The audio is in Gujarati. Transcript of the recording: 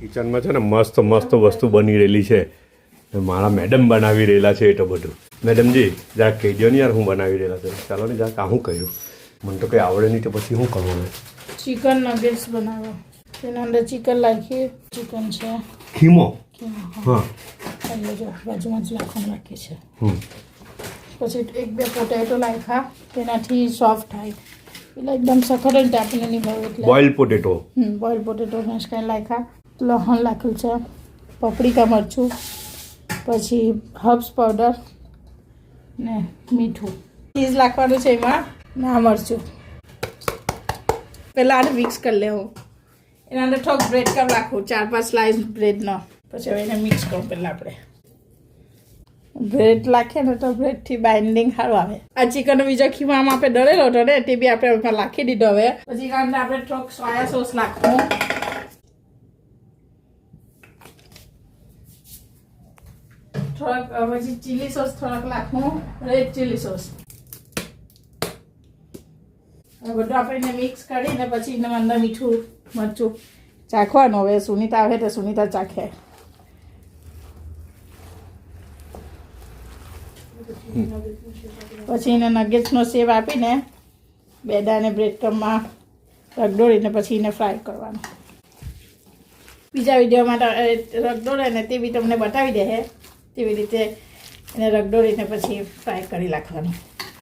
કિચનમાં છે ને મસ્ત મસ્ત વસ્તુ બની રહેલી છે. મારા મેડમ બનાવી રહેલા છે એ તો બધું. મેડમજી જરાક કહી દો ને યાર, હું બનાવી રહેલા છે. ચાલો ને જરાક હું કર્યું, મને તો કંઈ આવડે નહીં તો પછી શું કરવાનું? ચિકન નગેટ્સ બનાવો. તેના અંદર ચિકન નાખી, ચિકન છે ખીમો. હા એટલે જો બાજુમાં જ રાખી છે. પછી 1-2 પોટેટો નાખ્યા, તેનાથી સોફ્ટ થાય એટલે એકદમ સખત જ આપીને નહીં ભાવે એટલે boil potato. Boil potato mesh કરીને નાખ્યા. લસણ નાખ્યું છે, પપરિકા મરચું, પછી હર્બ્સ પાવડર ને મીઠું. ચીઝ નાખવાનું છે એમાં, ના મરચું. પહેલાં આને મિક્સ કરી લેવું. એના અંદર થોડોક બ્રેડ ક્રમ રાખવું, 4-5 સ્લાઇસ બ્રેડનો. પછી હવે એને મિક્સ કરું. પહેલાં આપણે બ્રેડ નાખીએ ને તો બ્રેડથી બાઇન્ડિંગ સારું આવે. આ ચિકન બીજો ખીમામાં આપણે દળેલો હતો ને તે બી આપણે એમાં નાખી દીધો. હવે પછી એના અંદર આપણે થોડોક સોયા સોસ નાખવું, થોડાક પછી ચીલી સોસ થોડાક નાખવું, રેડ ચીલી સોસ. બધું આપણે એને મિક્સ કરીને પછી એના અંદર મીઠું મરચું ચાખવાનું. હવે સુનીતા આવે તો સુનીતા ચાખે. પછી એને નગેટ્સનો શેપ આપીને બેડાને બ્રેડ ક્રમમાં રગડોળીને પછી એને ફ્રાય કરવાનો. બીજા વિડીયોમાં રગડોળે ને તે બી તમને બતાવી દે. તેવી રીતે એને રગડોળીને પછી ફ્રાય કરી નાખવાનું.